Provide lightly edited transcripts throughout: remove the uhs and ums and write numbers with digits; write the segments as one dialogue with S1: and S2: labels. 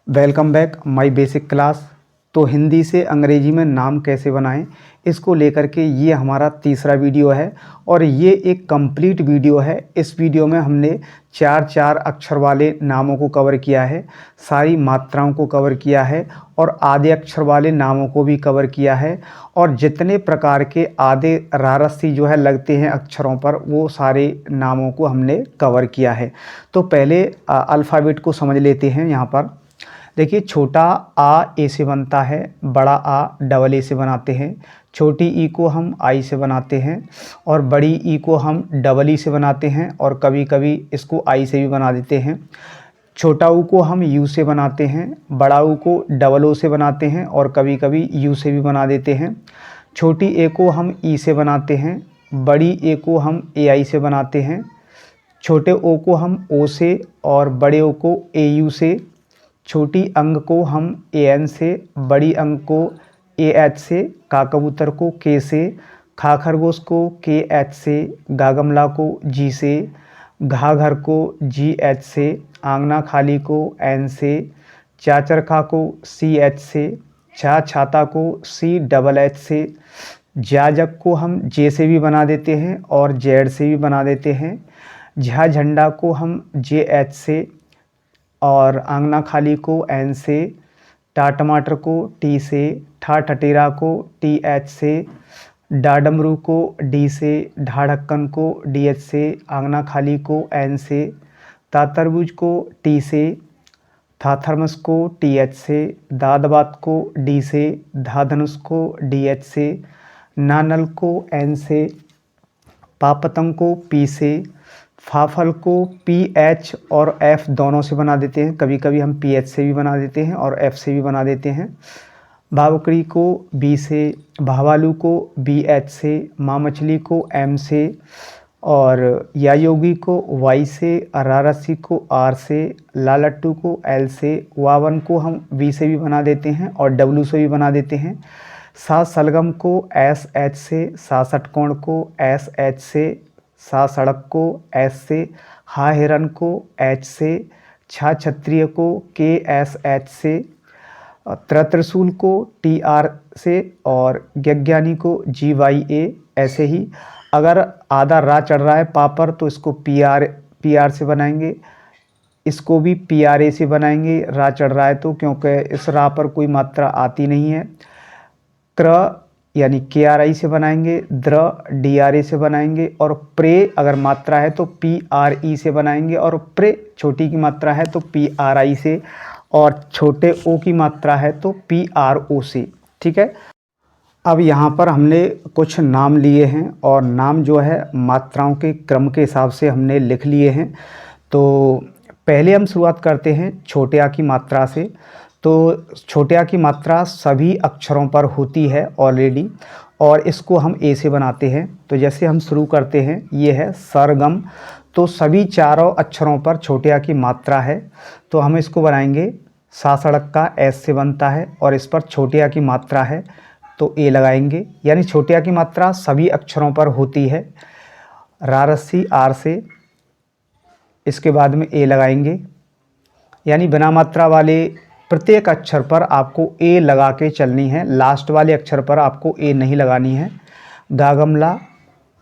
S1: Welcome back my basic class. तो हिंदी से अंग्रेजी में नाम कैसे बनाएं, इसको लेकर के ये हमारा तीसरा वीडियो है और ये एक कंप्लीट वीडियो है। इस वीडियो में हमने चार चार अक्षर वाले नामों को कवर किया है, सारी मात्राओं को कवर किया है और आधे अक्षर वाले नामों को भी कवर किया है। और जितने प्रकार के आधे रारसी जो है लगते हैं अक्षरों पर, वो सारे नामों को हमने कवर किया है। तो पहले अल्फ़ाबेट को समझ लेते हैं। यहाँ पर देखिए, छोटा आ ए से बनता है, बड़ा आ डबल ए से बनाते हैं, छोटी ई को हम आई से बनाते हैं और बड़ी ई को हम डबल ई से बनाते हैं और कभी कभी इसको आई से भी बना देते हैं। छोटा ऊ को हम यू से बनाते हैं, बड़ा ऊ को डबल ओ से बनाते हैं और कभी कभी यू से भी बना देते हैं। छोटी ए को हम ई से बनाते हैं, बड़ी ए को हम ए आई से बनाते हैं, छोटे ओ को हम ओ से और बड़े ओ को ए यू से, छोटी अंग को हम ए एन से, बड़ी अंग को ए एच से, का कबूतर को के से, खा खरगोश को के एच से, गा गमला को जी से, घा घर को जी एच से, आंगना खाली को एन से, चा चरखा को सी एच से, छा छाता को सी डबल एच से, जा जग को हम जे से भी बना देते हैं और जेड से भी बना देते हैं, झा झंडा को हम जे एच से और आंगना खाली को एन से, टा टमाटर को टी से, ठा ठटेरा को टी एच से, डा डमरू को डी से, ढा ढक्कन को डी एच से, आंगना खाली को एन से, ता तरबूज को टी से, था थर्मस को टी एच से, दा दबात को डी से, धा धनुष को डी एच से, ना नल को एन से, पा पतंग को पी से, फाफल को पी एच और एफ दोनों से बना देते हैं, कभी कभी हम पी एच से भी बना देते हैं और एफ से भी बना देते हैं। भावकड़ी को बी से, भावालू को बी एच से, माँ मछली को एम से और या योगी को वाई से, रारसी को आर से, लालट्टू को एल से, वावन को हम वी से भी बना देते हैं और डब्लू से भी बना देते हैं। सा सलगम को एस एच से, सा षटकोण को एस एच से, सा सड़क को एस से, हा हिरन को एच से, छा क्षत्रिय को के एस एच से, त्रिशूल को टी आर से और ज्ञानी को जी वाई ए। ऐसे ही अगर आधा रा चढ़ रहा है पा पर तो इसको पी आर से बनाएंगे, इसको भी पी आर ए से बनाएंगे रा चढ़ रहा है तो, क्योंकि इस रा पर कोई मात्रा आती नहीं है। क्र यानी के आर आई से बनाएंगे, द्र डी आर ए से बनाएंगे और प्रे अगर मात्रा है तो पी आर ई से बनाएंगे और प्रे छोटी की मात्रा है तो पी आर आई से और छोटे ओ की मात्रा है तो पी आर ओ से। ठीक है, अब यहाँ पर हमने कुछ नाम लिए हैं और नाम जो है मात्राओं के क्रम के हिसाब से हमने लिख लिए हैं। तो पहले हम शुरुआत करते हैं छोटे आ की मात्रा से। तो छोटे आ की मात्रा सभी अक्षरों पर होती है ऑलरेडी और इसको हम ए से बनाते हैं। तो जैसे हम शुरू करते हैं, ये है सरगम, तो सभी चारों अक्षरों पर छोटे आ की मात्रा है तो हम इसको बनाएंगे। सा सड़क का एस से बनता है और इस पर छोटे आ की मात्रा है तो ए लगाएंगे, यानी छोटे आ की मात्रा सभी अक्षरों पर होती है। रारसी आर से, इसके बाद में ए लगाएंगे, यानी बिना मात्रा वाले प्रत्येक अक्षर पर आपको ए लगा के चलनी है, लास्ट वाले अक्षर पर आपको ए नहीं लगानी है। गा गमला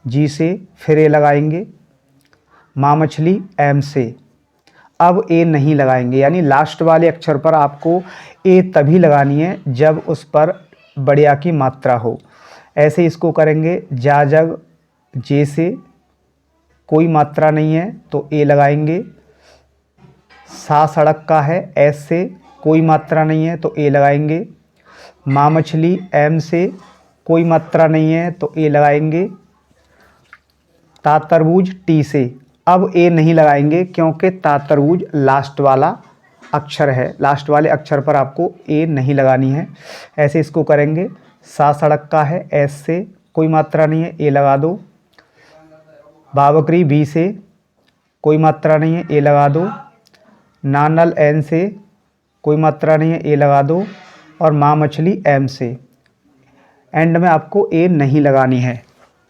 S1: जी से, फिर ए लगाएंगे, माँ मछली एम से, अब ए नहीं लगाएंगे, यानी लास्ट वाले अक्षर पर आपको ए तभी लगानी है जब उस पर बड़े आ की मात्रा हो। ऐसे इसको करेंगे। जा जग जे से, कोई मात्रा नहीं है तो ए लगाएंगे। सा सड़क का है एस से, कोई मात्रा नहीं है तो ए लगाएंगे। माँ मछली एम से, कोई मात्रा नहीं है तो ए लगाएंगे। ता तरबूज टी से, अब ए नहीं लगाएंगे क्योंकि ता तरबूज लास्ट वाला अक्षर है, लास्ट वाले अक्षर पर आपको ए नहीं लगानी है। ऐसे इसको करेंगे। सा सड़क का है एस से, कोई मात्रा नहीं है ए लगा दो। बाबकरी बी से, कोई मात्रा नहीं है ए लगा दो। नानल एन से, कोई मात्रा नहीं है ए लगा दो और माँ मछली एम से। एंड में आपको ए नहीं लगानी है।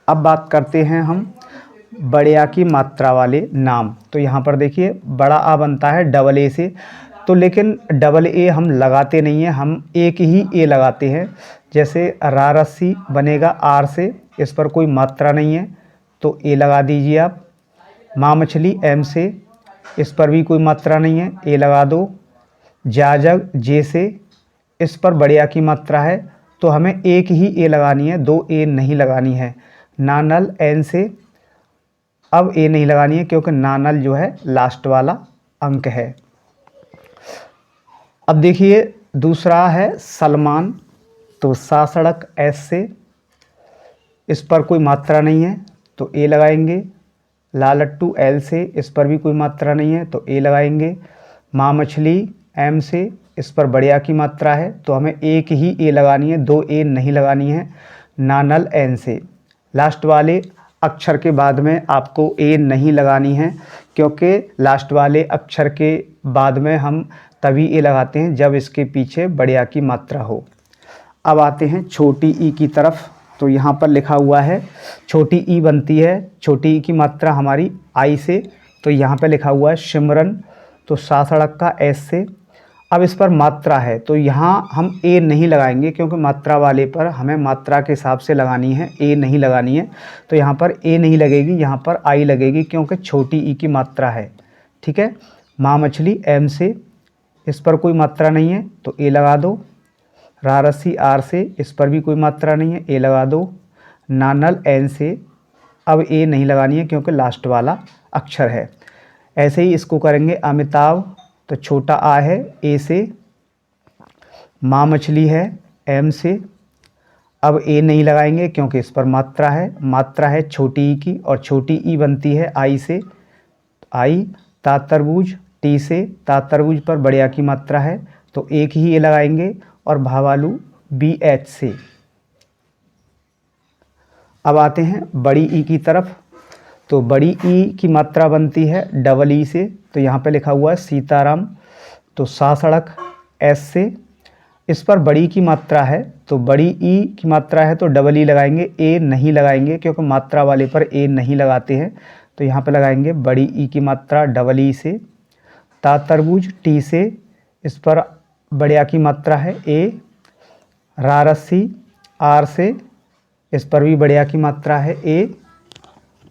S1: अब बात करते हैं हम बड़े आ की मात्रा वाले नाम। तो यहाँ पर देखिए, बड़ा आ बनता है डबल ए से, तो लेकिन डबल ए हम लगाते नहीं हैं, हम एक ही ए लगाते हैं। जैसे रा रस्सी बनेगा आर से, इस पर कोई मात्रा नहीं है तो ए लगा दीजिए आप। माँ मछली एम से, इस पर भी कोई मात्रा नहीं है, ए लगा दो। जाजग जे से, इस पर बढ़िया की मात्रा है तो हमें एक ही ए लगानी है, दो ए नहीं लगानी है। नानल एन से, अब ए नहीं लगानी है क्योंकि नानल जो है लास्ट वाला अंक है। अब देखिए दूसरा है सलमान, तो सा सड़क एस से, इस पर कोई मात्रा नहीं है तो ए लगाएंगे। लालट्टू एल से, इस पर भी कोई मात्रा नहीं है तो ए लगाएंगे। माँ मछली एम से, इस पर बढ़िया की मात्रा है तो हमें एक ही ए लगानी है, दो ए नहीं लगानी है। नानल एन से, लास्ट वाले अक्षर के बाद में आपको ए नहीं लगानी है क्योंकि लास्ट वाले अक्षर के बाद में हम तभी ए लगाते हैं जब इसके पीछे बढ़िया की मात्रा हो। अब आते हैं छोटी ई की तरफ, तो यहाँ पर लिखा हुआ है छोटी ई बनती है, छोटी ई की मात्रा हमारी आई से, तो यहाँ पे लिखा हुआ है सिमरन, तो सा सड़क का एस से। अब इस पर मात्रा है तो यहाँ हम ए नहीं लगाएंगे क्योंकि मात्रा वाले पर हमें मात्रा के हिसाब से लगानी है, ए नहीं लगानी है। तो यहाँ पर ए नहीं लगेगी, यहाँ पर आई लगेगी क्योंकि छोटी ई की मात्रा है। ठीक है। माँ मछली एम से, इस पर कोई मात्रा नहीं है तो ए लगा दो। रा रस्सी आर से, इस पर भी कोई मात्रा नहीं है, ए लगा दो। नानल एन से, अब ए नहीं लगानी है क्योंकि लास्ट वाला अक्षर है। ऐसे ही इसको करेंगे। अमिताभ, तो छोटा आ है ए से। माँ मछली है एम से, अब ए नहीं लगाएंगे क्योंकि इस पर मात्रा है, मात्रा है छोटी ई की और छोटी ई बनती है आई से, आई। ता तरबूज टी से, ता तरबूज पर बढ़िया की मात्रा है तो एक ही ए लगाएंगे। और भावालू बी एच से। अब आते हैं बड़ी ई की तरफ, तो बड़ी ई की मात्रा बनती है डबल ई से, तो यहाँ पे लिखा हुआ है सीताराम, तो सा सड़क एस से, इस पर बड़ी की मात्रा है तो बड़ी ई की मात्रा है तो डबल ई लगाएंगे, ए नहीं लगाएंगे क्योंकि मात्रा वाले पर ए नहीं लगाते हैं, तो यहाँ पे लगाएंगे बड़ी ई की मात्रा डबल ई से। ता तरबूज टी से, इस पर बढ़िया की मात्रा है ए। रा रस्सी आर से, इस पर भी बढ़िया की मात्रा है ए।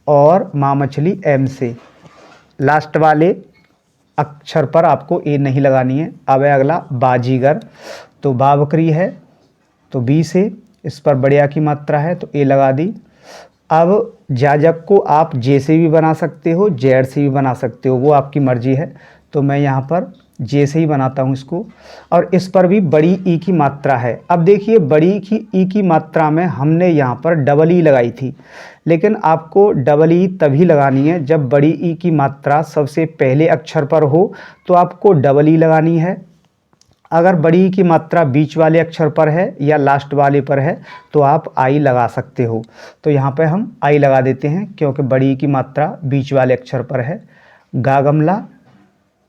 S1: और माँ मछली एम से, लास्ट वाले अक्षर पर आपको ए नहीं लगानी है। अब है अगला बाजीगर, तो बा बकरी है तो बी से, इस पर बढ़िया की मात्रा है तो ए लगा दी। अब जाजक को आप जे से भी बना सकते हो, जेड से भी बना सकते हो, वो आपकी मर्जी है, तो मैं यहाँ पर जे से ही बनाता हूँ इसको। और इस पर भी बड़ी ई की मात्रा है। अब देखिए बड़ी ई की मात्रा में हमने यहाँ पर डबल ई लगाई थी, लेकिन आपको डबल ई तभी लगानी है जब बड़ी ई की मात्रा सबसे पहले अक्षर पर हो तो आपको डबल ई लगानी है। अगर बड़ी ई की मात्रा बीच वाले अक्षर पर है या लास्ट वाले पर है तो आप आई लगा सकते हो। तो यहाँ पे हम आई लगा देते हैं क्योंकि बड़ी ई की मात्रा बीच वाले अक्षर पर है। गा गमला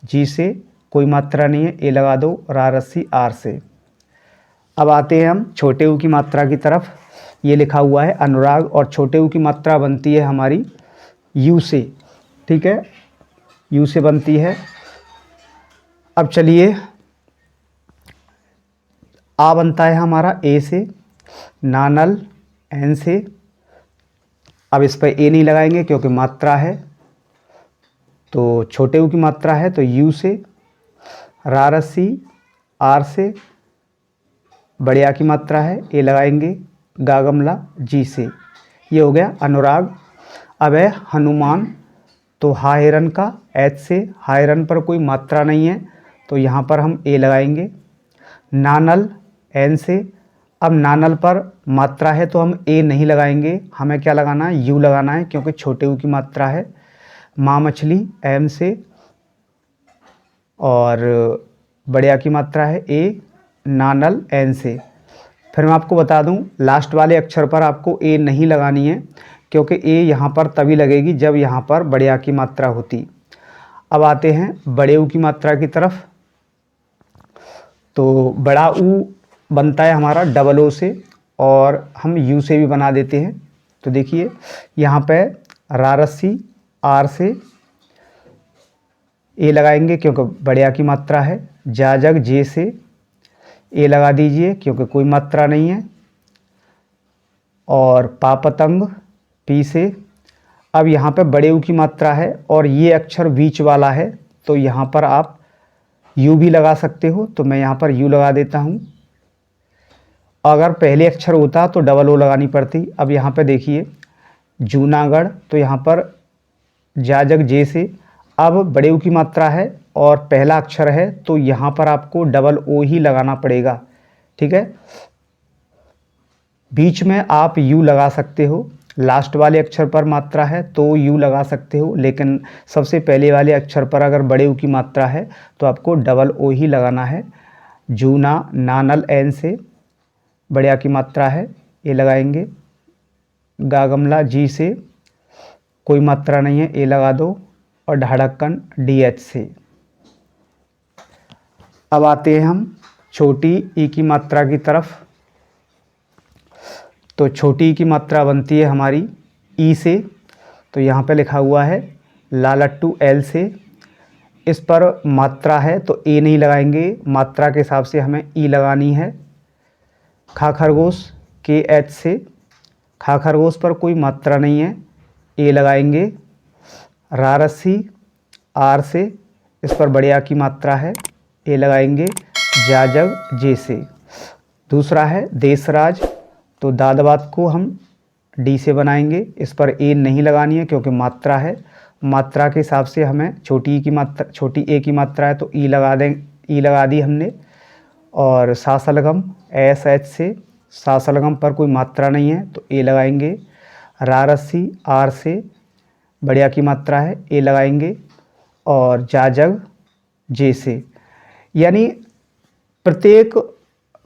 S1: जी से, कोई मात्रा नहीं है, ए लगा दो। रा रस्सी आर से। अब आते हैं हम छोटे ऊ की मात्रा की तरफ। ये लिखा हुआ है अनुराग और छोटे ऊ की मात्रा बनती है हमारी यू से। ठीक है, यू से बनती है। अब चलिए आ बनता है हमारा ए से। नानल एन से, अब इस पर ए नहीं लगाएंगे क्योंकि मात्रा है, तो छोटे ऊ की मात्रा है तो यू से। रा रस्सी आर से, बढ़िया की मात्रा है, ए लगाएंगे। गा गमला जी से। ये हो गया अनुराग। अब है हनुमान, तो हा हिरन का एच से, हा हिरन पर कोई मात्रा नहीं है तो यहाँ पर हम ए लगाएंगे। नानल एन से, अब नानल पर मात्रा है तो हम ए नहीं लगाएंगे, हमें क्या लगाना है, यू लगाना है क्योंकि छोटे ऊ की मात्रा है। माँ मछली एम से, और बढ़िया की मात्रा है ए। नानल एन से। फिर मैं आपको बता दूं लास्ट वाले अक्षर पर आपको ए नहीं लगानी है क्योंकि ए यहाँ पर तभी लगेगी जब यहाँ पर बढ़िया की मात्रा होती। अब आते हैं बड़े ऊ की मात्रा की तरफ, तो बड़ा ऊ बनता है हमारा डबल ओ से और हम यू से भी बना देते हैं। तो देखिए यहाँ पे रा रस्सी आर से, ए लगाएंगे क्योंकि बढ़िया की मात्रा है। जाजग जे से ए लगा दीजिए क्योंकि कोई मात्रा नहीं है, और पापतंग पी से। अब यहाँ पे बड़े ऊ की मात्रा है और ये अक्षर बीच वाला है, तो यहाँ पर आप यू भी लगा सकते हो, तो मैं यहाँ पर यू लगा देता हूँ। अगर पहले अक्षर होता तो डबल ओ लगानी पड़ती। अब यहाँ पे देखिए जूनागढ़, तो यहाँ पर जाजग जे से, अब बड़े ऊ की मात्रा है और पहला अक्षर है, तो यहाँ पर आपको डबल ओ ही लगाना पड़ेगा। ठीक है, बीच में आप यू लगा सकते हो, लास्ट वाले अक्षर पर मात्रा है तो यू लगा सकते हो, लेकिन सबसे पहले वाले अक्षर पर अगर बड़े ऊ की मात्रा है तो आपको डबल ओ ही लगाना है। जूना नानल एन से बड़े आ की मात्रा है, ए लगाएंगे। गागमला जी से कोई मात्रा नहीं है, ए लगा दो। और ढाढ़क्कन डी एच से। अब आते हैं हम छोटी ई की मात्रा की तरफ। तो छोटी ई की मात्रा बनती है हमारी ई से, तो यहाँ पे लिखा हुआ है लालट्टू एल से। इस पर मात्रा है तो ए नहीं लगाएंगे, मात्रा के हिसाब से हमें ई लगानी है। खा खरगोश के एच से, खा खरगोश पर कोई मात्रा नहीं है, ए लगाएंगे। रारसी आर से, इस पर बड़े आ की मात्रा है, ए लगाएंगे। जाजग जे से। दूसरा है देशराज, तो दादवात को हम डी से बनाएंगे, इस पर ए नहीं लगानी है क्योंकि मात्रा है। मात्रा के हिसाब से हमें छोटी ई की मात्रा, छोटी ए की मात्रा है तो ई लगा दें, ई लगा दी हमने। और सासलगम एस एच से, सासलगम पर कोई मात्रा नहीं है तो ए लगाएंगे। रारसी आर से, बढ़िया की मात्रा है, ए लगाएंगे। और जाजग जे से, यानी प्रत्येक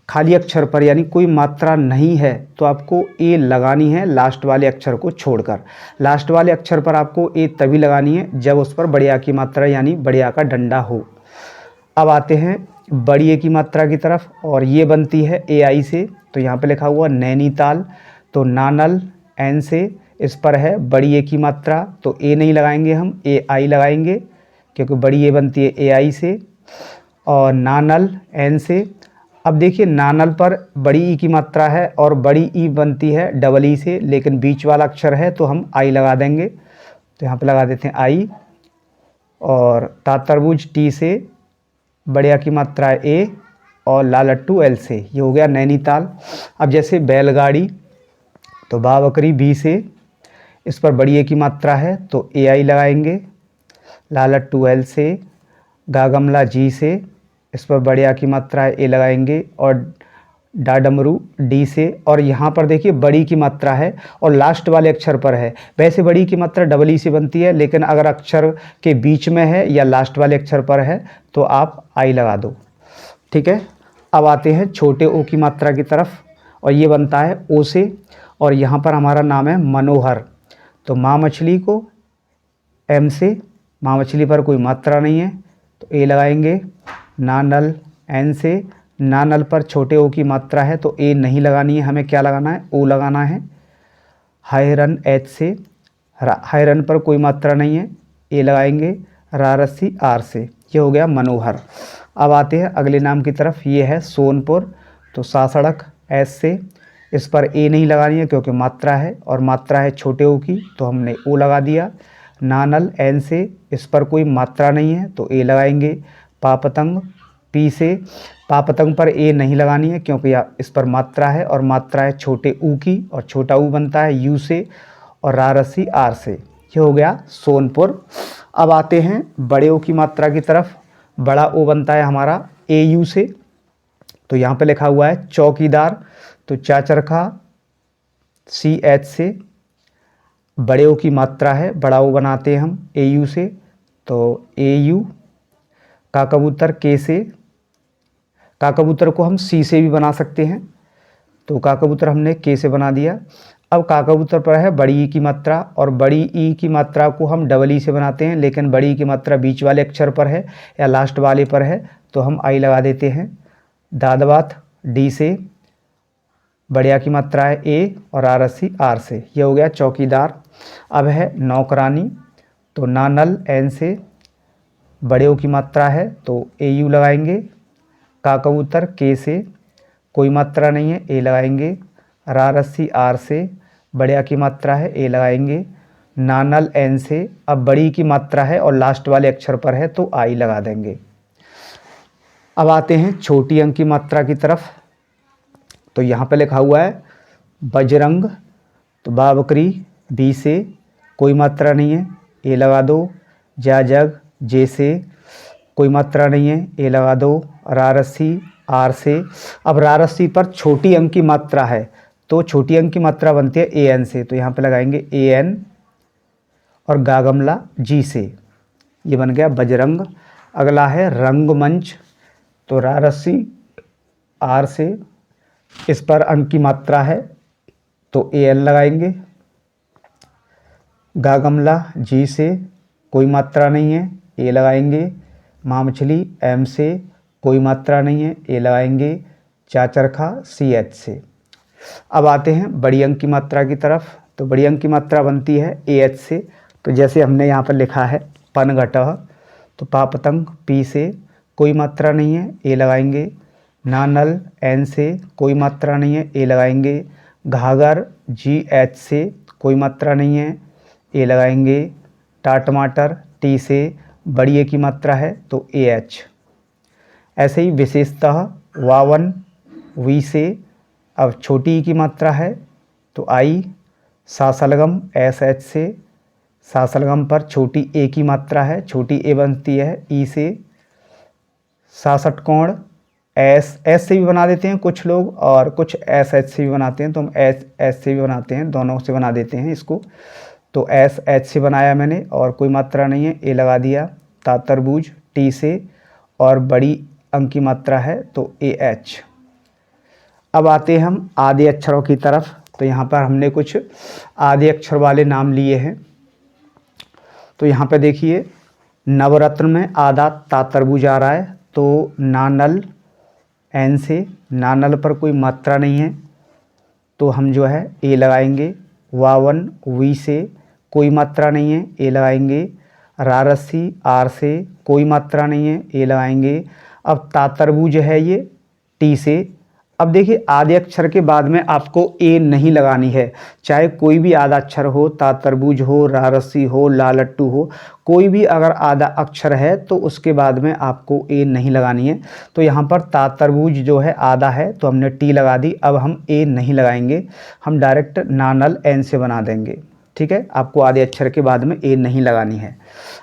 S1: खाली अक्षर पर यानी कोई मात्रा नहीं है तो आपको ए लगानी है लास्ट वाले अक्षर को छोड़कर। लास्ट वाले अक्षर पर आपको ए तभी लगानी है जब उस पर बड़े आ की मात्रा यानी बड़े आ का डंडा हो। अब आते हैं बड़ी ए की मात्रा की तरफ, और ये बनती है ए आई से। तो यहाँ पे लिखा हुआ नैनीताल, तो नानल एन से, इस पर है बड़ी ए की मात्रा तो ए नहीं लगाएंगे, हम ए आई लगाएंगे क्योंकि बड़ी ए बनती है ए आई से। और नानल एन से, अब देखिए नानल पर बड़ी ई की मात्रा है और बड़ी ई बनती है डबल ई से, लेकिन बीच वाला अक्षर है तो हम आई लगा देंगे, तो यहाँ पे लगा देते हैं आई। और तातरबुज टी से, बड़े आ की मात्रा है ए, और लालट्टू एल से, ये हो गया नैनीताल। अब जैसे बैलगाड़ी, तो बाबकरी बी से, इस पर बड़ी ए की मात्रा है तो ए आई लगाएंगे। लालट्टू एल से। गागमला जी से, इस पर बड़े आ की मात्रा है, ए लगाएंगे। और डाडमरू डी से, और यहाँ पर देखिए बड़ी की मात्रा है और लास्ट वाले अक्षर पर है। वैसे बड़ी की मात्रा डबल ई से बनती है, लेकिन अगर अक्षर के बीच में है या लास्ट वाले अक्षर पर है तो आप आई लगा दो। ठीक है, अब आते हैं छोटे ओ की मात्रा की तरफ, और ये बनता है ओ से। और यहाँ पर हमारा नाम है मनोहर, तो माँ मछली को एम से, माँ मछली पर कोई मात्रा नहीं है तो ए लगाएंगे। नानल एन से, नानल पर छोटे ओ की मात्रा है तो ए नहीं लगानी है, हमें क्या लगाना है, ओ लगाना है। हायरन एच से, हायरन पर कोई मात्रा नहीं है, ए लगाएंगे। रारसी आर से, ये हो गया मनोहर। अब आते हैं अगले नाम की तरफ, ये है सोनपुर, तो सासड़क एस से, इस पर ए नहीं लगानी है क्योंकि मात्रा है और मात्रा है छोटे ओ की तो हमने ओ लगा दिया। नानल एन से, इस पर कोई मात्रा नहीं है तो ए लगाएंगे। पापतंग पी से, पापतंग पर ए नहीं लगानी है क्योंकि इस पर मात्रा है और मात्रा है छोटे ऊ की, और छोटा ऊ बनता है यू से। और रारसी आर से, ये हो गया सोनपुर। अब आते हैं बड़े ओ की मात्रा की तरफ, बड़ा ओ बनता है हमारा ए यू से। तो यहाँ पे लिखा हुआ है चौकीदार, तो चाचरखा सी एच से, बड़े ओ की मात्रा है, बड़ा ओ बनाते हैं हम ए यू से, तो ए यू। का कबूतर के से, का कबूतर को हम सी से भी बना सकते हैं, तो का कबूतर हमने के से बना दिया। अब का कबूतर पर है बड़ी ई की मात्रा, और बड़ी ई की मात्रा को हम डबल ई से बनाते हैं, लेकिन बड़ी ई की मात्रा बीच वाले अक्षर पर है या लास्ट वाले पर है तो हम आई लगा देते हैं। दादवात डी से, बढ़िया की मात्रा है ए, और आरसी आर से, ये हो गया चौकीदार। अब है नौकरानी, तो नानल एन से, बड़े ओ की मात्रा है तो ए यू लगाएंगे। का कबूतर के से कोई मात्रा नहीं है, ए लगाएंगे। रा रस्सी आर से बड़े आ की मात्रा है, ए लगाएंगे। नानल एन से अब बड़ी की मात्रा है और लास्ट वाले अक्षर पर है तो आई लगा देंगे। अब आते हैं छोटी अंक की मात्रा की तरफ। तो यहाँ पे लिखा हुआ है बजरंग, तो बा बकरी बी से कोई मात्रा नहीं है, ए लगा दो। जा जग जे से कोई मात्रा नहीं है, ए लगा दो। रा रस्सी आर से अब रा रस्सी पर छोटी अंक की मात्रा है तो छोटी अंक की मात्रा बनती है ए एन से, तो यहाँ पे लगाएंगे ए एन। और गा गमला जी से, ये बन गया बजरंग। अगला है रंगमंच, तो रा रस्सी आर से इस पर अंक की मात्रा है तो ए एन लगाएंगे। गा गमला जी से कोई मात्रा नहीं है, ए लगाएंगे। माँ मछली एम से कोई मात्रा नहीं है, ए लगाएंगे। चा चरखा सी एच से। अब आते हैं बड़ी अंक की मात्रा की तरफ। तो बड़ी अंक की मात्रा बनती है ए एच से, तो जैसे हमने यहाँ पर लिखा है पन घटह, तो पा पतंग पी से कोई मात्रा नहीं है, ए लगाएंगे। नानल एन से कोई मात्रा नहीं है, ए लगाएंगे। घाघर जी एच से कोई मात्रा नहीं है, ए लगाएंगे। टा टमाटर टी से बड़ी ए की मात्रा है तो ए एच। ऐसे ही विशेषतः वावन वी से अब छोटी ई की मात्रा है तो आई। सासलगम एस एच से सासलगम पर छोटी ए की मात्रा है, छोटी ए बनती है ई से। सासठ कोण एस एस से भी बना देते हैं कुछ लोग और कुछ एस एच से भी बनाते हैं, तो हम एस एस से भी बनाते हैं, दोनों से बना देते हैं इसको। तो एस एच से बनाया मैंने और कोई मात्रा नहीं है, ए लगा दिया। ता तरबूज टी से और बड़ी अंक की मात्रा है तो ए एच। अब आते हैं हम आधे अक्षरों की तरफ। तो यहाँ पर हमने कुछ आधे अक्षर वाले नाम लिए हैं। तो यहाँ पे देखिए नवरत्न में आधा ता तरबूज आ रहा है तो नानल एन से नानल पर कोई मात्रा नहीं है तो हम जो है ए लगाएंगे। वावन वी से कोई मात्रा नहीं है, ए लगाएंगे। रा रस्सी आर से कोई मात्रा नहीं है, ए लगाएंगे। अब ता तरबूज है ये टी से। अब देखिए आधे अक्षर के बाद में आपको ए नहीं लगानी है, चाहे कोई भी आधा अक्षर हो, ता तरबूज हो, रा रस्सी हो, ला लट्टू हो, कोई भी अगर आधा अक्षर है तो उसके बाद में आपको ए नहीं लगानी है। तो यहाँ पर ता तरबूज जो है आधा है तो हमने टी लगा दी। अब हम ए नहीं लगाएंगे, हम डायरेक्ट नानल एन से बना देंगे। ठीक है, आपको आधे अक्षर के बाद में ए नहीं लगानी है।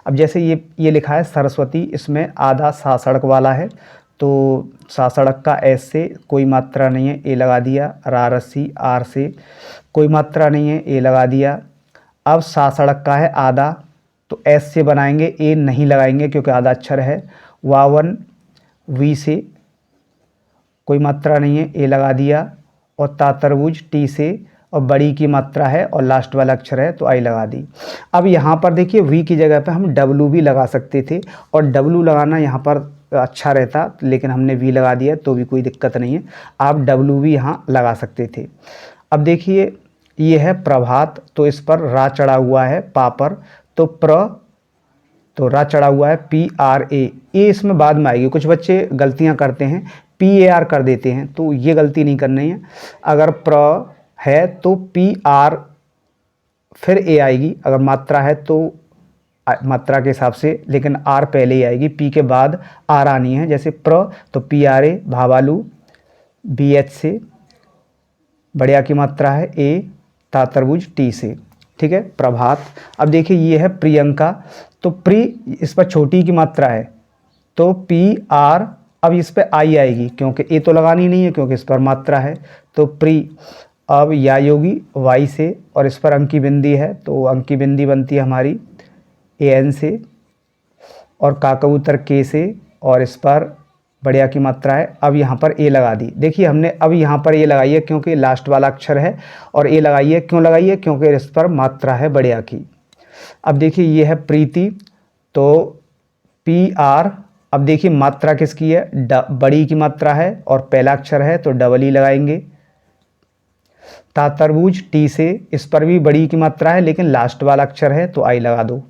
S1: अब जैसे ये लिखा है सरस्वती, इसमें आधा सा सड़क वाला है तो सा सड़क का एस से कोई मात्रा नहीं है, ए लगा दिया। रा रस्सी आर से कोई मात्रा नहीं है, ए लगा दिया। अब सा सड़क का है आधा तो एस से बनाएंगे, ए नहीं लगाएंगे क्योंकि आधा अक्षर है। वावन वी से कोई मात्रा नहीं है, ए लगा दिया। और ता तरबूज टी से और बड़ी की मात्रा है और लास्ट वाला अक्षर है तो आई लगा दी। अब यहाँ पर देखिए वी की जगह पे हम डब्लू भी लगा सकते थे और डब्लू लगाना यहाँ पर अच्छा रहता, लेकिन हमने वी लगा दिया तो भी कोई दिक्कत नहीं है, आप डब्लू भी यहाँ लगा सकते थे। अब देखिए ये है प्रभात, तो इस पर रा चढ़ा हुआ है पा पर, तो तो रा चढ़ा हुआ है पी आर ए इसमें बाद में आएगी। कुछ बच्चे गलतियाँ करते हैं पी ए आर कर देते हैं, तो ये गलती नहीं करनी है। अगर प्र है तो पी आर फिर ए आएगी, अगर मात्रा है तो मात्रा के हिसाब से, लेकिन आर पहले ही आएगी, पी के बाद आर आनी है। जैसे प्र तो P R A भावालू, B H से बढ़िया की मात्रा है ए, ता तरबूज टी से। ठीक है, प्रभात। अब देखिए ये है प्रियंका, तो प्री इस पर छोटी की मात्रा है तो पी आर, अब इस पर आई आएगी क्योंकि ए तो लगानी नहीं है क्योंकि इस पर मात्रा है तो प्री। अब या योगी वाई से और इस पर अंकी बिंदी है तो अंकी बिंदी बनती है हमारी ए एन से। और का कबूतर के से और इस पर बढ़िया की मात्रा है। अब यहाँ पर ए लगा दी। देखिए हमने अब यहाँ पर ए लगाई है क्योंकि लास्ट वाला अक्षर है, और ए लगाई है क्यों लगाई है क्योंकि इस पर मात्रा है बढ़िया की। अब देखिए ये है प्रीति, तो पी आर, अब देखिए मात्रा किसकी है, बड़ी की मात्रा है और पहला अक्षर है तो डबल ई लगाएंगे। ता तरबूज टी से, इस पर भी बड़ी की मात्रा है लेकिन लास्ट वाला अक्षर है तो आई लगा दो।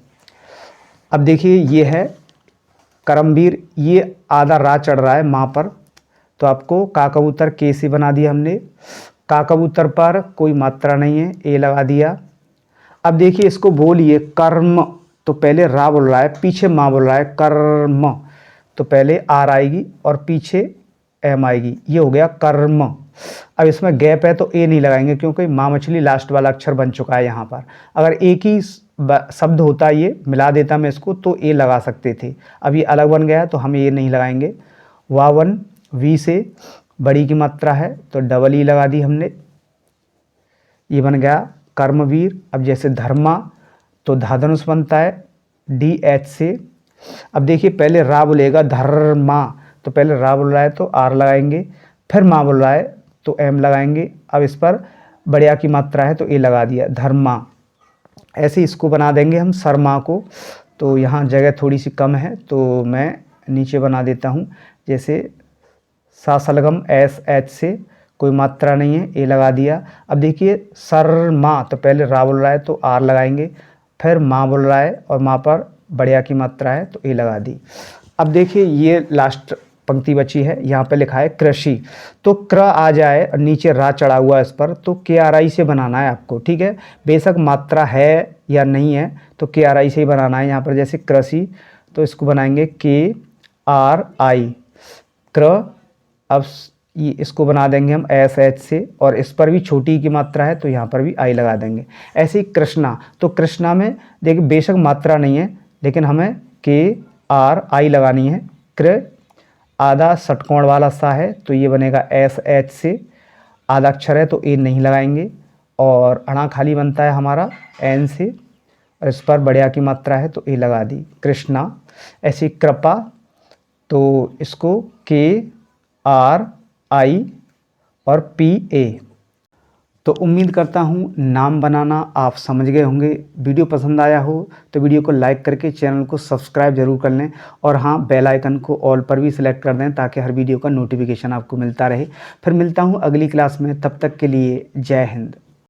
S1: अब देखिए ये है करमवीर ये आधा रा चढ़ रहा है माँ पर, तो आपको का कबूतर के से बना दिया हमने। का कबूतर पर कोई मात्रा नहीं है, ए लगा दिया। अब देखिए इसको बोलिए कर्म, तो पहले रा बोल रहा है, पीछे माँ बोल रहा है कर्म, तो पहले आर आएगी और पीछे एम आएगी, ये हो गया कर्म। अब इसमें गैप है तो ए नहीं लगाएंगे क्योंकि माँ मछली लास्ट वाला अक्षर बन चुका है यहाँ पर। अगर एक ही शब्द होता ये मिला देता मैं इसको तो ए लगा सकते थे, अब ये अलग बन गया तो हम ये नहीं लगाएंगे। वावन वी से बड़ी की मात्रा है तो डबल ई लगा दी हमने, ये बन गया कर्मवीर। अब जैसे धर्मा तो धाधनुष बनता है डी एच से। अब देखिए पहले रा बोलेगा धर्मा, तो पहले रा बोल रहा है तो आर लगाएंगे, फिर माँ बोल रहा है तो एम लगाएंगे। अब इस पर बढ़िया की मात्रा है तो ए लगा दिया धर्मा। ऐसे इसको बना देंगे हम शर्मा को, तो यहाँ जगह थोड़ी सी कम है तो मैं नीचे बना देता हूँ। जैसे सा सलगम एस एच से कोई मात्रा नहीं है, ए लगा दिया। अब देखिए शर्मा, तो पहले रा बोल रहा है तो आर लगाएंगे, फिर माँ बोल रहा है और माँ पर बढ़िया की मात्रा है तो ए लगा दी। अब देखिए ये लास्ट पंक्ति बची है, यहाँ पे लिखा है कृषि, तो क्र आ जाए और नीचे रा चढ़ा हुआ है इस पर, तो के आर आई से बनाना है आपको, ठीक है। बेशक मात्रा है या नहीं है तो के आर आई से ही बनाना है। यहाँ पर जैसे कृषि तो इसको बनाएंगे के आर आई क्र। अब ये इसको बना देंगे हम एस एच से, और इस पर भी छोटी की मात्रा है तो यहाँ पर भी आई लगा देंगे। ऐसे ही कृष्णा, तो कृष्णा में देखिए बेशक मात्रा नहीं है लेकिन हमें के आर आई लगानी है। कृ आधा षटकोण वाला सा है तो ये बनेगा एस एच से, आधा अक्षर है तो ए नहीं लगाएंगे, और अणा खाली बनता है हमारा एन से, और इस पर बढ़िया की मात्रा है तो ए लगा दी कृष्णा। ऐसी कृपा, तो इसको के आर आई और पी ए। तो उम्मीद करता हूँ नाम बनाना आप समझ गए होंगे। वीडियो पसंद आया हो तो वीडियो को लाइक करके चैनल को सब्सक्राइब जरूर कर लें, और हाँ बेल आइकन को ऑल पर भी सिलेक्ट कर दें ताकि हर वीडियो का नोटिफिकेशन आपको मिलता रहे। फिर मिलता हूँ अगली क्लास में, तब तक के लिए जय हिंद।